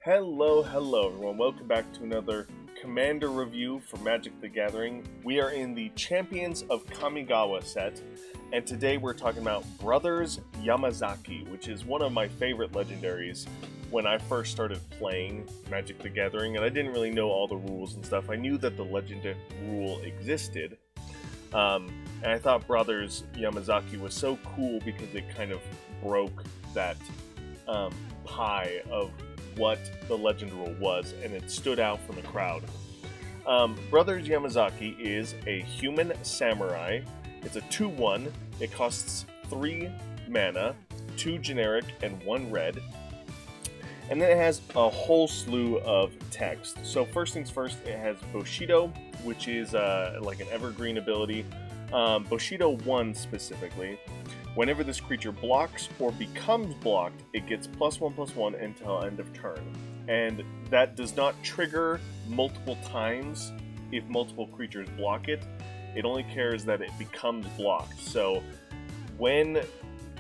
Hello everyone. Welcome back to another Commander review for Magic the Gathering. We are in the Champions of Kamigawa set, and today we're talking about Brothers Yamazaki, which is one of my favorite legendaries when I first started playing Magic the Gathering, and I didn't really know all the rules and stuff. I knew that the legend rule existed, and I thought Brothers Yamazaki was so cool because it kind of broke that pie of what the legend rule was, and it stood out from the crowd. Brothers Yamazaki is a human samurai. It's a 2/1. It costs 3 mana, 2 generic, and 1 red. And then it has a whole slew of text. So first things first, it has Bushido, which is like an evergreen ability. Bushido 1 specifically. Whenever this creature blocks or becomes blocked, it gets +1/+1 until end of turn. And that does not trigger multiple times if multiple creatures block it. It only cares that it becomes blocked. So when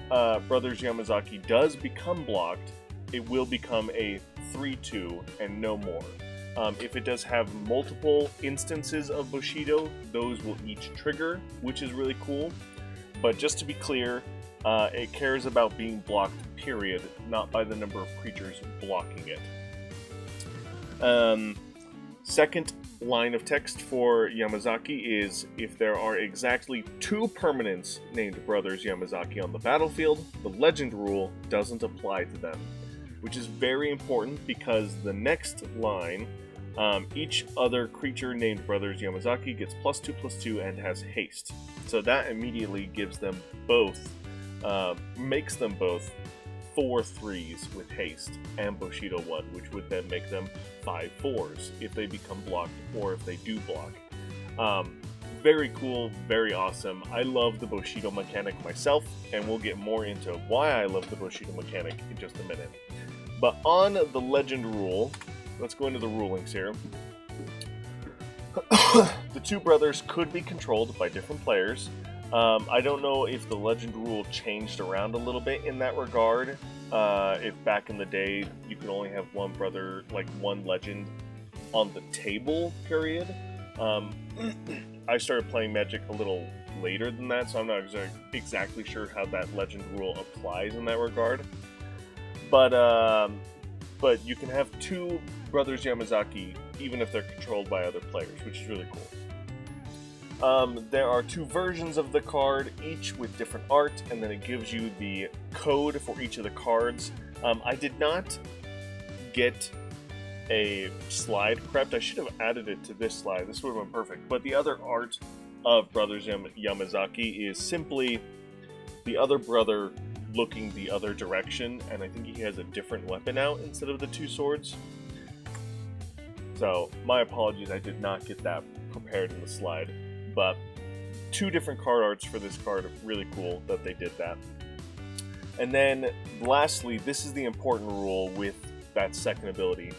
Brothers Yamazaki does become blocked, it will become a 3/2 and no more. If it does have multiple instances of Bushido, those will each trigger, which is really cool. But just to be clear, it cares about being blocked, period, not by the number of creatures blocking it. Second line of text for Yamazaki is, if there are exactly 2 permanents named Brothers Yamazaki on the battlefield, the legend rule doesn't apply to them. Which is very important because the next line, each other creature named Brothers Yamazaki gets +2/+2 and has haste. So that immediately gives them both, makes them both 4/3s with haste and Bushido 1, which would then make them 5/4s if they become blocked or if they do block. Very cool, very awesome. I love the Bushido mechanic myself, and we'll get more into why I love the Bushido mechanic in just a minute. But on the legend rule, let's go into the rulings here. The 2 brothers could be controlled by different players. I don't know if the legend rule changed around a little bit in that regard. If back in the day you could only have one brother, like one legend on the table, period. I started playing Magic a little later than that, so I'm not exactly sure how that legend rule applies in that regard. But you can have 2 Brothers Yamazaki even if they're controlled by other players, which is really cool. There are 2 versions of the card, each with different art, and then it gives you the code for each of the cards. I did not get a slide prepped. I should have added it to this slide. This would have been perfect. But the other art of Brothers Yamazaki is simply the other brother looking the other direction, and I think he has a different weapon out instead of the 2 swords. So, my apologies, I did not get that prepared in the slide. But 2 different card arts for this card, really cool that they did that. And then, lastly, this is the important rule with that second ability.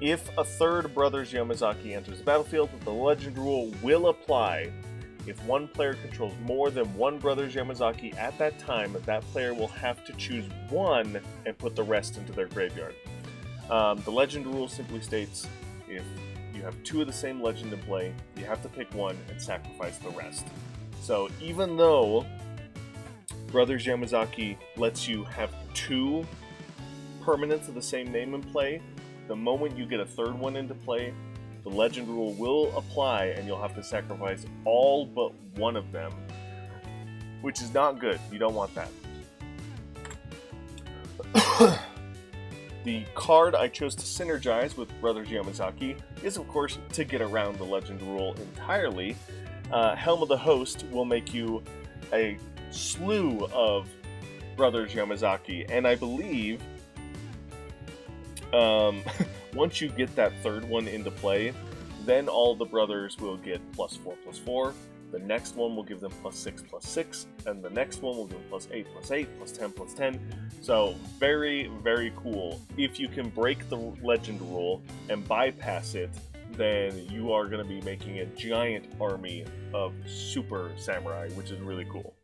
If a 3rd Brothers Yamazaki enters the battlefield, the legend rule will apply. If one player controls more than 1 Brothers Yamazaki at that time, that player will have to choose 1 and put the rest into their graveyard. The legend rule simply states, if you have 2 of the same legend in play, you have to pick 1 and sacrifice the rest. So even though Brothers Yamazaki lets you have 2 permanents of the same name in play, the moment you get a 3rd one into play, the legend rule will apply and you'll have to sacrifice all but 1 of them, which is not good. You don't want that. The card I chose to synergize with Brothers Yamazaki is, of course, to get around the legend rule entirely. Helm of the Host will make you a slew of Brothers Yamazaki, and I believe once you get that 3rd one into play, then all the brothers will get +4/+4. The next one will give them +6/+6, and the next one will give them +8/+8, +10/+10. So very, very cool. If you can break the legend rule and bypass it, then you are going to be making a giant army of super samurai, which is really cool.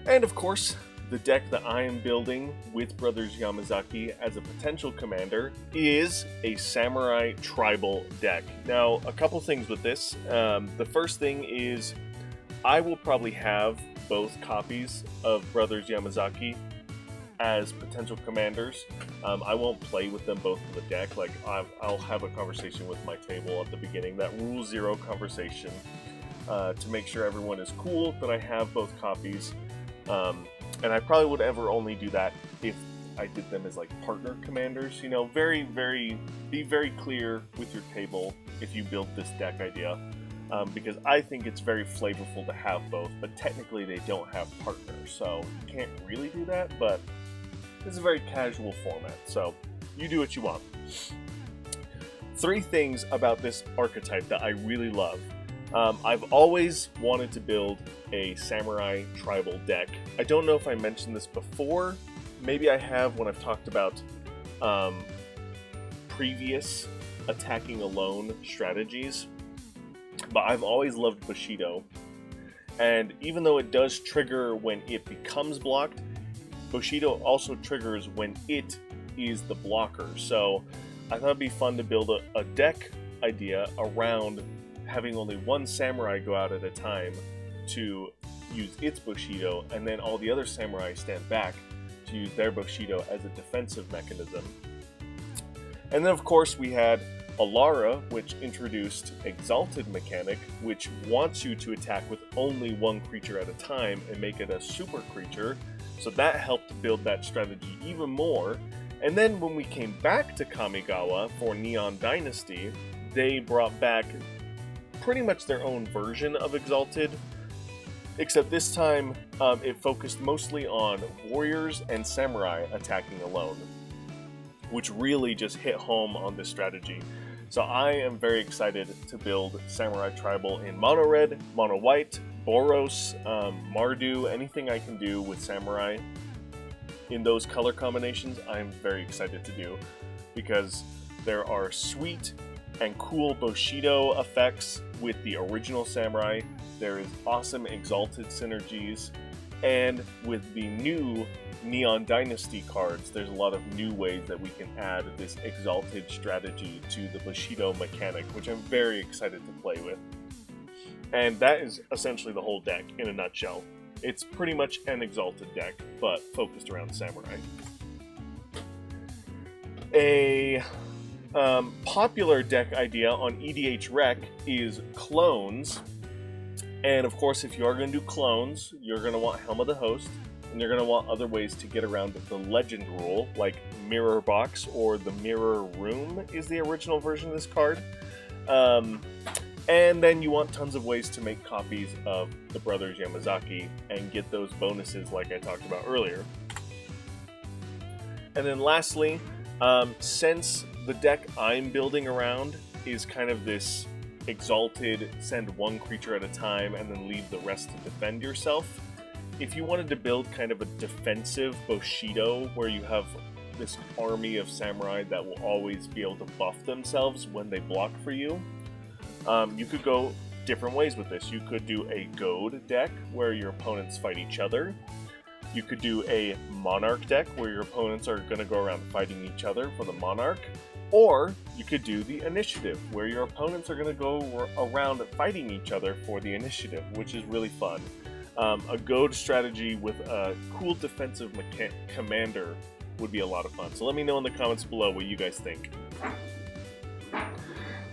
And of course, the deck that I am building with Brothers Yamazaki as a potential commander is a Samurai Tribal deck. Now, a couple things with this. The first thing is I will probably have both copies of Brothers Yamazaki as potential commanders. I won't play with them both in the deck. Like, I'll have a conversation with my table at the beginning, that Rule 0 conversation, to make sure everyone is cool that I have both copies. And I probably would ever only do that if I did them as like partner commanders. You know, be very clear with your table if you build this deck idea, because I think it's very flavorful to have both, but technically they don't have partners, so you can't really do that, but it's a very casual format, so you do what you want. 3 things about this archetype that I really love. I've always wanted to build a Samurai Tribal deck. I don't know if I mentioned this before. Maybe I have when I've talked about previous attacking alone strategies. But I've always loved Bushido. And even though it does trigger when it becomes blocked, Bushido also triggers when it is the blocker. So I thought it'd be fun to build a deck idea around having only one samurai go out at a time to use its Bushido, and then all the other samurai stand back to use their Bushido as a defensive mechanism. And then of course we had Alara, which introduced Exalted mechanic, which wants you to attack with only one creature at a time and make it a super creature, so that helped build that strategy even more. And then when we came back to Kamigawa for Neon Dynasty, they brought back pretty much their own version of Exalted, except this time it focused mostly on warriors and samurai attacking alone, which really just hit home on this strategy. So I am very excited to build Samurai Tribal in mono red, mono white, Boros, Mardu, anything I can do with samurai in those color combinations, I'm very excited to do, because there are sweet and cool Bushido effects with the original samurai. There is awesome Exalted synergies, and with the new Neon Dynasty cards, there's a lot of new ways that we can add this Exalted strategy to the Bushido mechanic, which I'm very excited to play with. And that is essentially the whole deck in a nutshell. It's pretty much an Exalted deck, but focused around samurai. A popular deck idea on EDH Rec is clones. And of course, if you are going to do clones, you're going to want Helm of the Host, and you're going to want other ways to get around the legend rule, like Mirror Box or the Mirror Room is the original version of this card. And then you want tons of ways to make copies of the Brothers Yamazaki and get those bonuses like I talked about earlier. And then lastly, since the deck I'm building around is kind of this Exalted, send one creature at a time and then leave the rest to defend yourself, if you wanted to build kind of a defensive Bushido where you have this army of samurai that will always be able to buff themselves when they block for you, you could go different ways with this. You could do a Goad deck where your opponents fight each other. You could do a Monarch deck where your opponents are going to go around fighting each other for the Monarch. Or you could do the Initiative, where your opponents are going to go around fighting each other for the Initiative, which is really fun. A Goad strategy with a cool defensive commander would be a lot of fun. So let me know in the comments below what you guys think.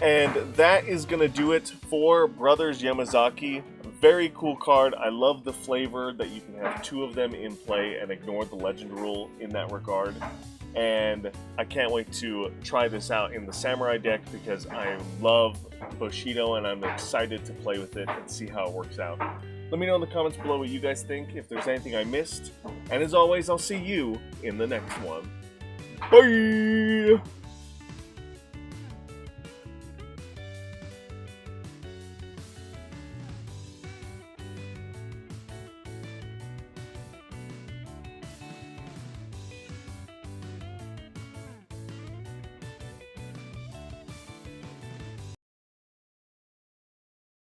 And that is going to do it for Brothers Yamazaki. Very cool card. I love the flavor that you can have 2 of them in play and ignore the legend rule in that regard. And I can't wait to try this out in the Samurai deck because I love Bushido and I'm excited to play with it and see how it works out. Let me know in the comments below what you guys think, if there's anything I missed. And as always, I'll see you in the next one. Bye!